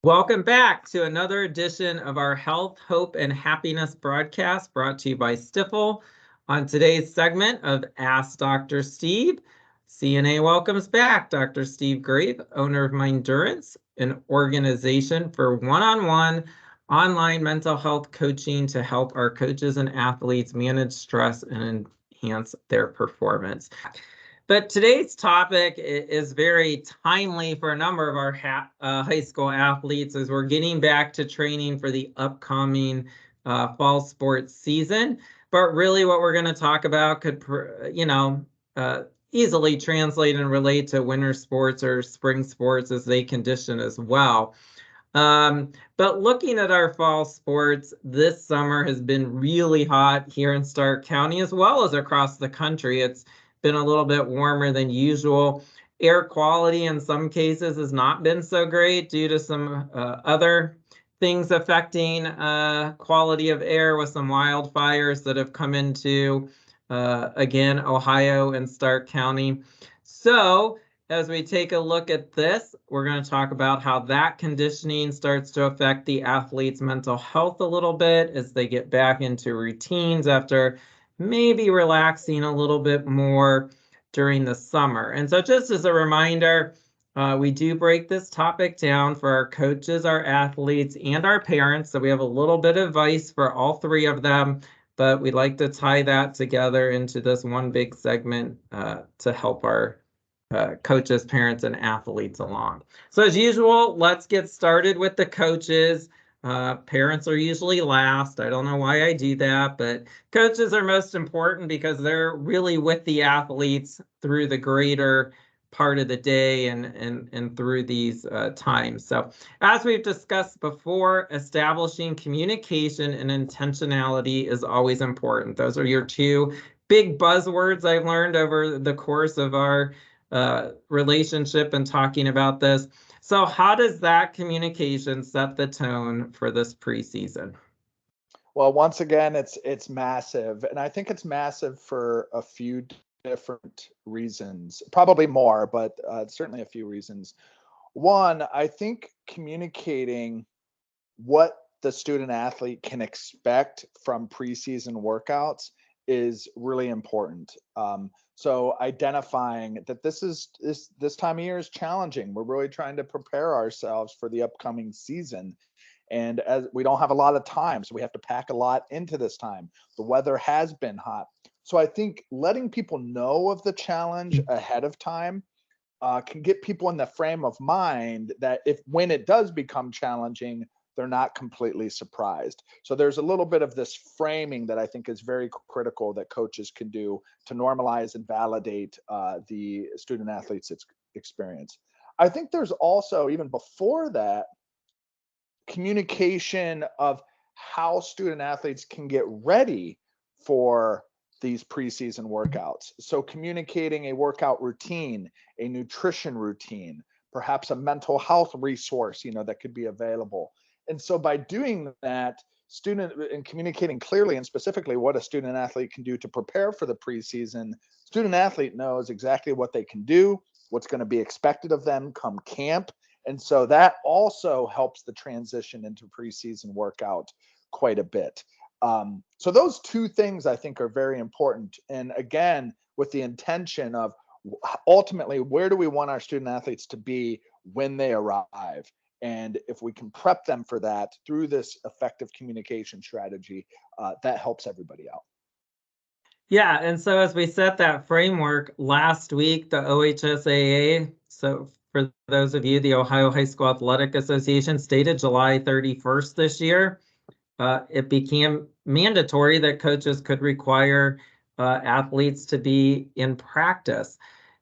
Welcome back to another edition of our Health, Hope, and Happiness broadcast brought to you by Stifel. On today's segment of Ask Dr. Steve, CNA welcomes back Dr. Steve Graef, owner of Mindurance, an organization for one-on-one online mental health coaching to help our coaches and athletes manage stress and enhance their performance. But today's topic is very timely for a number of our high school athletes as we're getting back to training for the upcoming fall sports season. But really what we're going to talk about could, easily translate and relate to winter sports or spring sports as they condition as well. But looking at our fall sports, this summer has been really hot here in Stark County as well as across the country. It's been a little bit warmer than usual. Air quality in some cases has not been so great due to some other things affecting quality of air with some wildfires that have come into, again, Ohio and Stark County. So as we take a look at this, we're going to talk about how that conditioning starts to affect the athlete's mental health a little bit as they get back into routines after maybe relaxing a little bit more during the summer. And so just as a reminder, we do break this topic down for our coaches, our athletes, and our parents. So we have a little bit of advice for all three of them, but we'd like to tie that together into this one big segment to help our coaches, parents, and athletes along. So as usual, let's get started with the coaches. Parents are usually last. I don't know why I do that, but coaches are most important because they're really with the athletes through the greater part of the day and through these times. So as we've discussed before, establishing communication and intentionality is always important. Those are your two big buzzwords I've learned over the course of our relationship and talking about this. So how does that communication set the tone for this preseason? Well, once again, it's massive, and I think it's massive for a few different reasons, probably more, but certainly a few reasons. One, I think communicating what the student athlete can expect from preseason workouts is really important. So identifying that this time of year is challenging. We're really trying to prepare ourselves for the upcoming season. And as we don't have a lot of time, so we have to pack a lot into this time. The weather has been hot. So I think letting people know of the challenge ahead of time can get people in the frame of mind that when it does become challenging, they're not completely surprised. So there's a little bit of this framing that I think is very critical that coaches can do to normalize and validate the student athlete's experience. I think there's also, even before that, communication of how student athletes can get ready for these preseason workouts. So communicating a workout routine, a nutrition routine, perhaps a mental health resource, that could be available. And so by doing that, and communicating clearly and specifically what a student athlete can do to prepare for the preseason, student athlete knows exactly what they can do, what's going to be expected of them come camp. And so that also helps the transition into preseason workout quite a bit. So those two things I think are very important. And again, with the intention of ultimately, where do we want our student athletes to be when they arrive? And if we can prep them for that through this effective communication strategy, that helps everybody out. Yeah, and so as we set that framework last week, the OHSAA, so for those of you, the Ohio High School Athletic Association, stated July 31st this year, it became mandatory that coaches could require athletes to be in practice.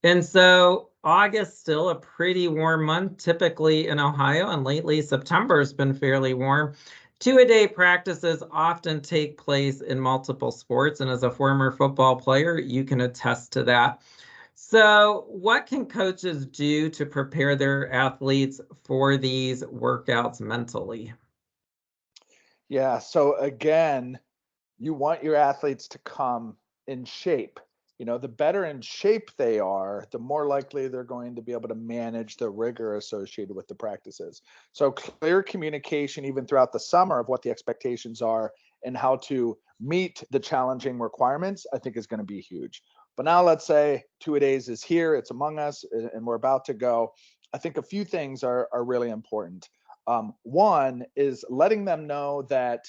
And so August still a pretty warm month, typically in Ohio, and lately September has been fairly warm. Two-a-day practices often take place in multiple sports, and as a former football player, you can attest to that. So what can coaches do to prepare their athletes for these workouts mentally? Yeah, so again, you want your athletes to come in shape, the better in shape they are, the more likely they're going to be able to manage the rigor associated with the practices. So clear communication, even throughout the summer, of what the expectations are and how to meet the challenging requirements, I think is going to be huge. But now let's say two-a-days is here, it's among us, and we're about to go. I think a few things are really important. One is letting them know that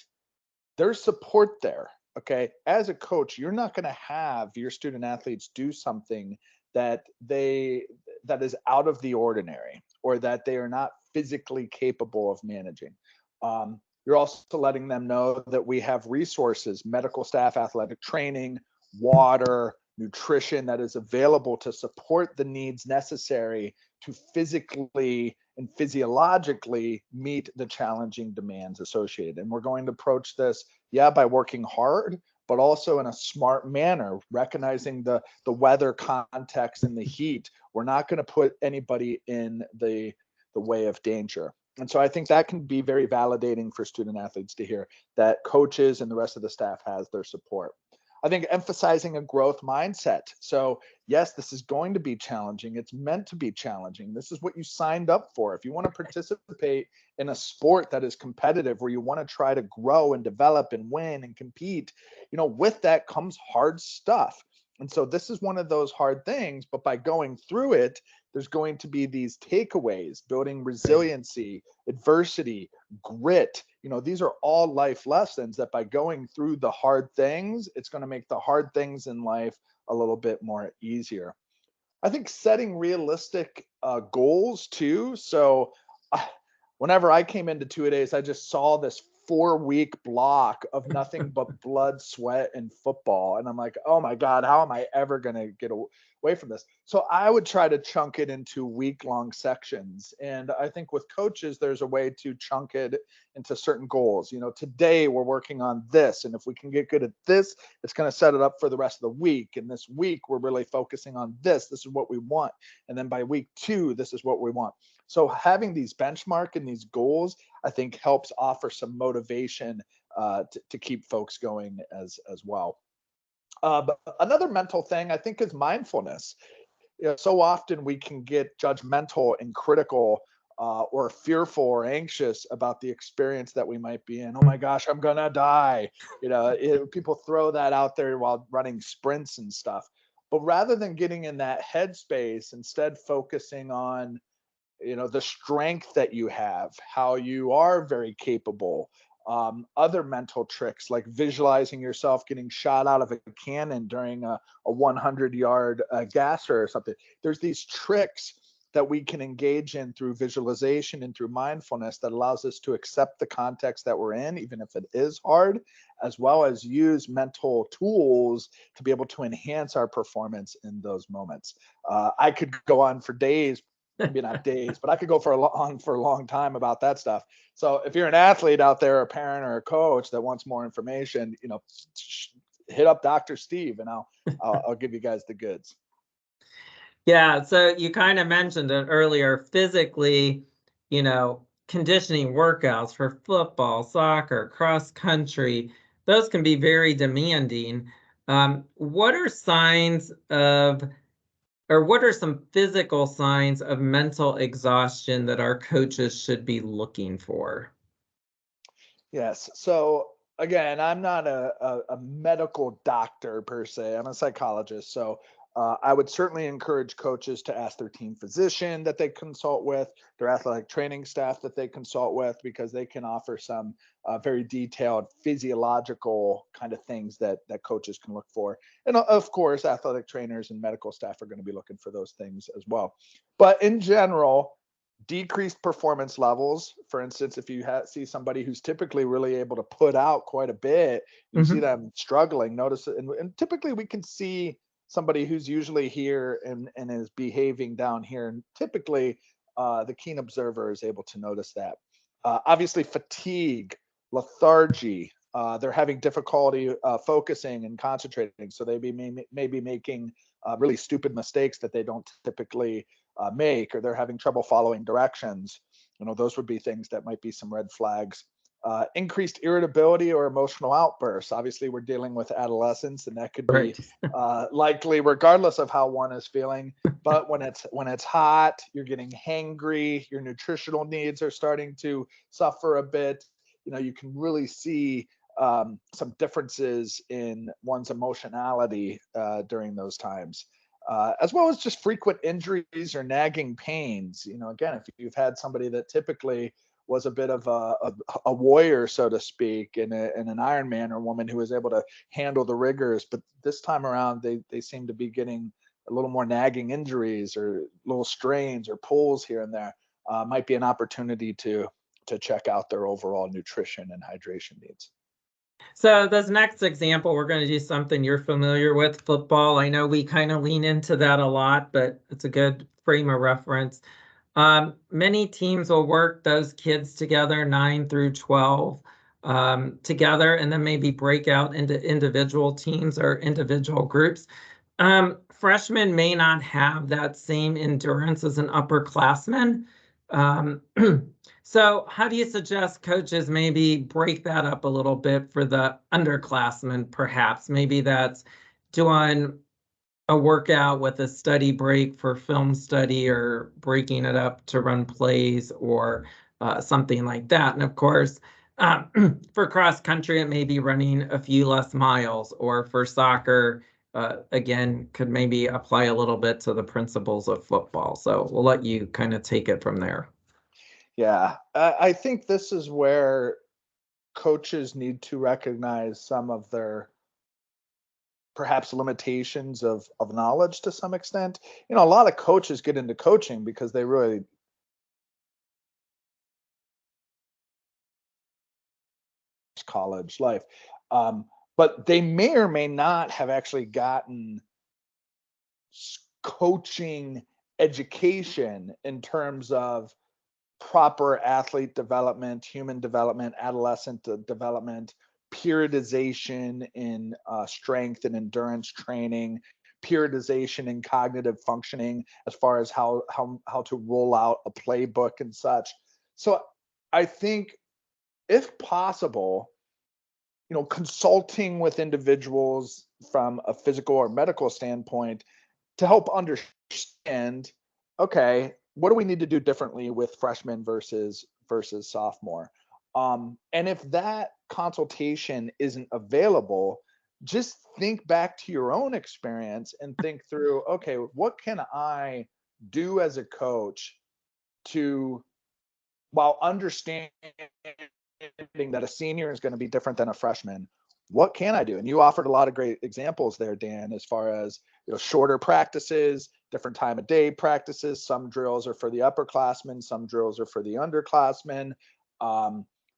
there's support there. Okay. As a coach, you're not going to have your student athletes do something that is out of the ordinary, or that they are not physically capable of managing. You're also letting them know that we have resources, medical staff, athletic training, water, nutrition, that is available to support the needs necessary to physically and physiologically meet the challenging demands associated. And we're going to approach this, by working hard, but also in a smart manner, recognizing the weather context and the heat. We're not going to put anybody in the way of danger. And so I think that can be very validating for student athletes to hear that coaches and the rest of the staff has their support. I think emphasizing a growth mindset. So yes, this is going to be challenging. It's meant to be challenging. This is what you signed up for. If you want to participate in a sport that is competitive, where you want to try to grow and develop and win and compete, with that comes hard stuff. And so this is one of those hard things, but by going through it, there's going to be these takeaways, building resiliency, adversity, grit. These are all life lessons that by going through the hard things, it's going to make the hard things in life a little bit more easier. I think setting realistic goals too. So whenever I came into two-a-days, I just saw this 4-week block of nothing but blood, sweat, and football. And I'm like, oh my God, how am I ever going to get away from this? So I would try to chunk it into week-long sections. And I think with coaches, there's a way to chunk it into certain goals. Today we're working on this. And if we can get good at this, it's going to set it up for the rest of the week. And this week, we're really focusing on this. This is what we want. And then by week 2, this is what we want. So having these benchmark and these goals, I think, helps offer some motivation to keep folks going as well. But another mental thing, I think, is mindfulness. So often we can get judgmental and critical, or fearful or anxious about the experience that we might be in. Oh my gosh, I'm gonna die. People throw that out there while running sprints and stuff. But rather than getting in that headspace, instead focusing on the strength that you have, how you are very capable. Other mental tricks like visualizing yourself getting shot out of a cannon during a 100-yard gasser or something. There's these tricks that we can engage in through visualization and through mindfulness that allows us to accept the context that we're in, even if it is hard, as well as use mental tools to be able to enhance our performance in those moments. I could go on for days, maybe not days, but I could go for a long time about that stuff. So if you're an athlete out there, a parent or a coach that wants more information, hit up Dr. Steve and I'll give you guys the goods. Yeah, so you kind of mentioned it earlier, physically, conditioning workouts for football, soccer, cross country, those can be very demanding. What are signs of, or what are some physical signs of mental exhaustion that our coaches should be looking for? Yes. So again, I'm not a medical doctor per se. I'm a psychologist. So I would certainly encourage coaches to ask their team physician that they consult with, their athletic training staff that they consult with, because they can offer some very detailed physiological kind of things that coaches can look for. And of course, athletic trainers and medical staff are going to be looking for those things as well. But in general, decreased performance levels. For instance, if you see somebody who's typically really able to put out quite a bit, you see them struggling, notice it. And typically we can see somebody who's usually here and is behaving down here. And typically the keen observer is able to notice that. Obviously fatigue, lethargy, they're having difficulty focusing and concentrating. So they may be making really stupid mistakes that they don't typically make, or they're having trouble following directions. Those would be things that might be some red flags. Increased irritability or emotional outbursts. Obviously, we're dealing with adolescence, and that could be Right. likely regardless of how one is feeling. But when it's hot, you're getting hangry, your nutritional needs are starting to suffer a bit. You can really see some differences in one's emotionality during those times. As well as just frequent injuries or nagging pains. Again, if you've had somebody that typically was a bit of a warrior, so to speak, and an Iron Man or woman who was able to handle the rigors, but this time around they seem to be getting a little more nagging injuries or little strains or pulls here and there. Might be an opportunity to check out their overall nutrition and hydration needs. So this next example, we're going to do something you're familiar with, football. I know we kind of lean into that a lot, but it's a good frame of reference. Many teams will work those kids together, 9 through 12, together, and then maybe break out into individual teams or individual groups. Freshmen may not have that same endurance as an upperclassman. Um, so how do you suggest coaches maybe break that up a little bit for the underclassmen, perhaps? Maybe that's doing a workout with a study break for film study, or breaking it up to run plays, or something like that. And of course, for cross country, it may be running a few less miles, or for soccer, again, could maybe apply a little bit to the principles of football. So we'll let you kind of take it from there. Yeah, I think this is where coaches need to recognize some of their perhaps limitations of knowledge to some extent. A lot of coaches get into coaching because they really college life. But they may or may not have actually gotten coaching education in terms of proper athlete development, human development, adolescent development, periodization in strength and endurance training, periodization in cognitive functioning as far as how to roll out a playbook and such. So I think if possible, consulting with individuals from a physical or medical standpoint to help understand, okay, what do we need to do differently with freshmen versus sophomore? And if that consultation isn't available, just think back to your own experience and think through, okay, what can I do as a coach to, while understanding that a senior is going to be different than a freshman, what can I do? And you offered a lot of great examples there, Dan, as far as shorter practices, different time of day practices. Some drills are for the upperclassmen, some drills are for the underclassmen.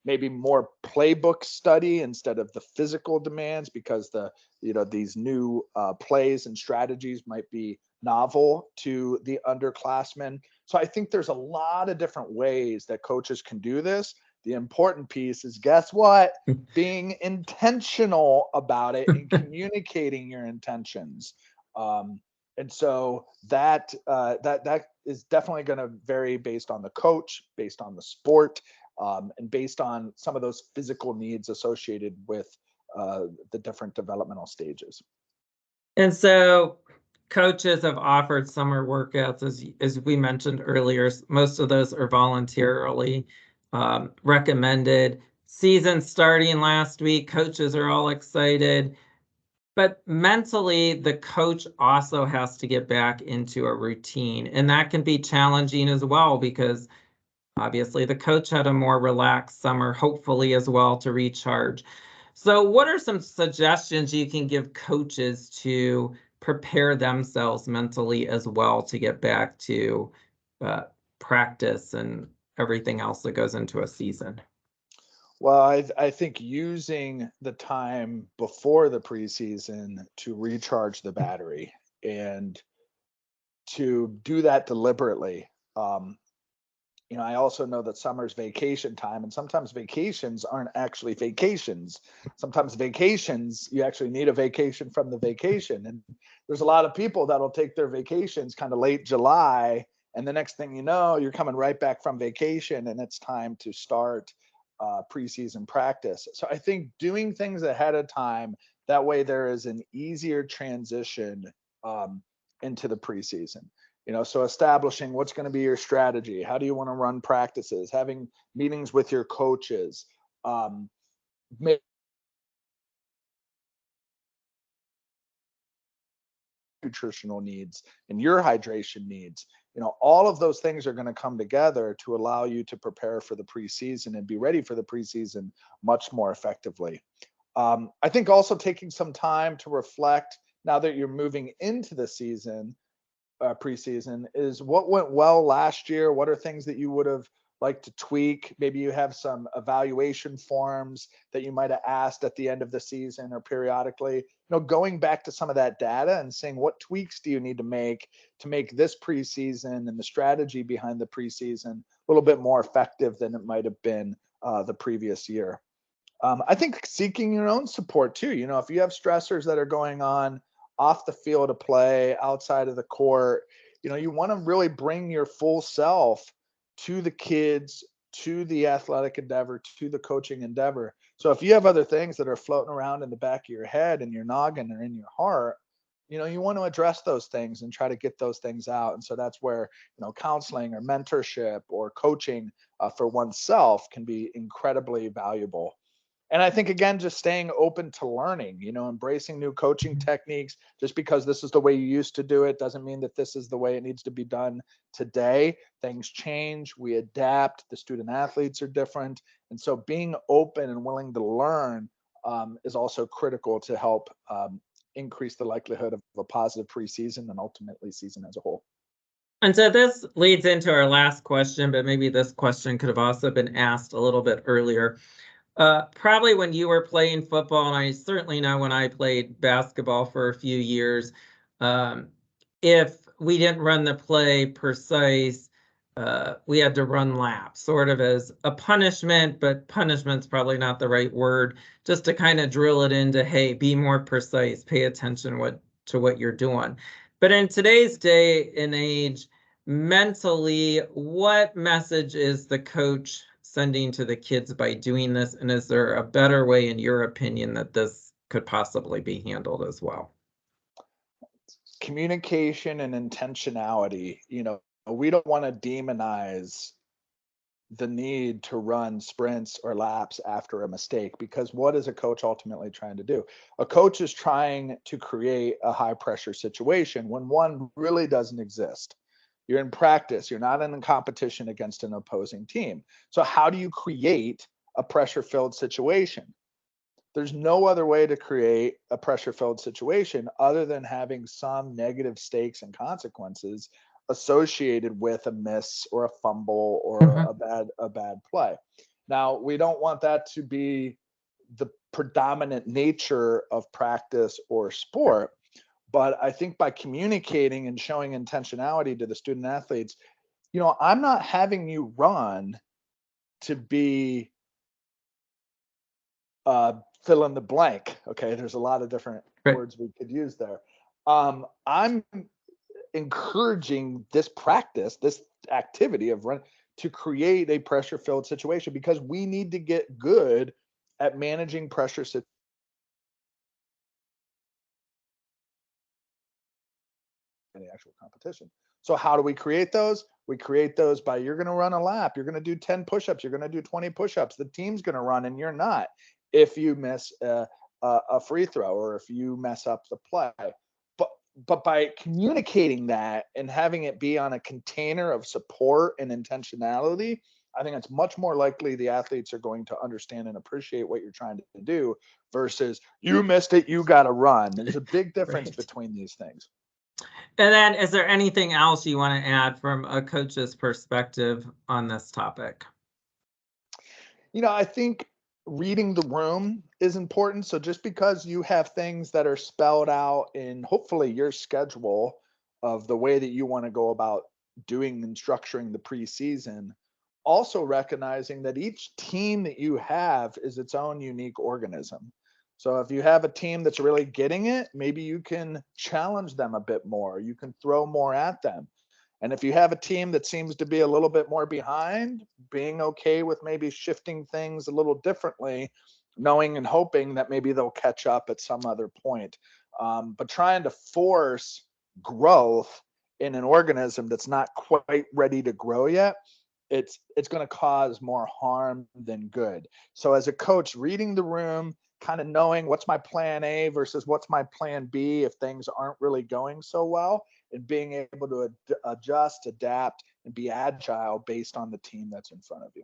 Maybe more playbook study instead of the physical demands, because these new plays and strategies might be novel to the underclassmen. So I think there's a lot of different ways that coaches can do this. The important piece is, guess what? Being intentional about it and communicating your intentions. And so that is definitely going to vary based on the coach, based on the sport, and based on some of those physical needs associated with the different developmental stages. And so coaches have offered summer workouts, as we mentioned earlier. Most of those are voluntarily recommended. Season starting last week, coaches are all excited. But mentally, the coach also has to get back into a routine. And that can be challenging as well, because obviously the coach had a more relaxed summer, hopefully as well, to recharge. So what are some suggestions you can give coaches to prepare themselves mentally as well to get back to practice and everything else that goes into a season? Well, I think using the time before the preseason to recharge the battery and to do that deliberately. I also know that summer's vacation time, and sometimes vacations aren't actually vacations. Sometimes vacations, you actually need a vacation from the vacation. And there's a lot of people that'll take their vacations kind of late July, and the next thing you know, you're coming right back from vacation, and it's time to start preseason practice. So I think doing things ahead of time, that way there is an easier transition into the preseason. So establishing what's going to be your strategy, how do you want to run practices, having meetings with your coaches, nutritional needs and your hydration needs. All of those things are going to come together to allow you to prepare for the preseason and be ready for the preseason much more effectively. I think also taking some time to reflect now that you're moving into the season, preseason, is what went well last year. What are things that you would have liked to tweak? Maybe you have some evaluation forms that you might have asked at the end of the season or periodically. Going back to some of that data and saying what tweaks do you need to make this preseason and the strategy behind the preseason a little bit more effective than it might have been the previous year. I think seeking your own support too. If you have stressors that are going on off the field of play, outside of the court, you want to really bring your full self to the kids, to the athletic endeavor, to the coaching endeavor. So if you have other things that are floating around in the back of your head and your noggin or in your heart, you want to address those things and try to get those things out. And so that's where, counseling or mentorship or coaching for oneself can be incredibly valuable. And I think, again, just staying open to learning, embracing new coaching techniques. Just because this is the way you used to do it doesn't mean that this is the way it needs to be done today. Things change, we adapt, the student athletes are different. And so being open and willing to learn is also critical to help increase the likelihood of a positive preseason and ultimately season as a whole. And so this leads into our last question, but maybe this question could have also been asked a little bit earlier. Probably when you were playing football, and I certainly know when I played basketball for a few years, if we didn't run the play precise, we had to run laps, sort of as a punishment, but punishment's probably not the right word, just to kind of drill it into, hey, be more precise, pay attention to what you're doing. But in today's day and age, mentally, what message is the coach sending to the kids by doing this? And is there a better way, in your opinion, that this could possibly be handled as well? Communication and intentionality. We don't want to demonize the need to run sprints or laps after a mistake, because what is a coach ultimately trying to do? A coach is trying to create a high pressure situation when one really doesn't exist. You're in practice. You're not in a competition against an opposing team. So how do you create a pressure-filled situation? There's no other way to create a pressure-filled situation other than having some negative stakes and consequences associated with a miss or a fumble or a bad play. Now, we don't want that to be the predominant nature of practice or sport. But I think by communicating and showing intentionality to the student athletes, I'm not having you run to be fill in the blank. Okay, there's a lot of different words we could use there. I'm encouraging this practice, this activity of run, to create a pressure-filled situation, because we need to get good at managing pressure situations in the actual competition. So how do we create those? We create those by, you're going to run a lap, you're going to do 10 push-ups, you're going to do 20 push-ups. The team's going to run and you're not. If you miss a free throw or if you mess up the play. But by communicating that and having it be on a container of support and intentionality, I think it's much more likely the athletes are going to understand and appreciate what you're trying to do versus, you missed it, you got to run. There's a big difference between these things. And then, is there anything else you want to add from a coach's perspective on this topic? I think reading the room is important. So just because you have things that are spelled out in hopefully your schedule of the way that you want to go about doing and structuring the preseason, also recognizing that each team that you have is its own unique organism. So if you have a team that's really getting it, maybe you can challenge them a bit more. You can throw more at them. And if you have a team that seems to be a little bit more behind, being okay with maybe shifting things a little differently, knowing and hoping that maybe they'll catch up at some other point. But trying to force growth in an organism that's not quite ready to grow yet, it's going to cause more harm than good. So as a coach, reading the room, kind of knowing what's my plan A versus what's my plan B if things aren't really going so well, and being able to adjust, adapt, and be agile based on the team that's in front of you.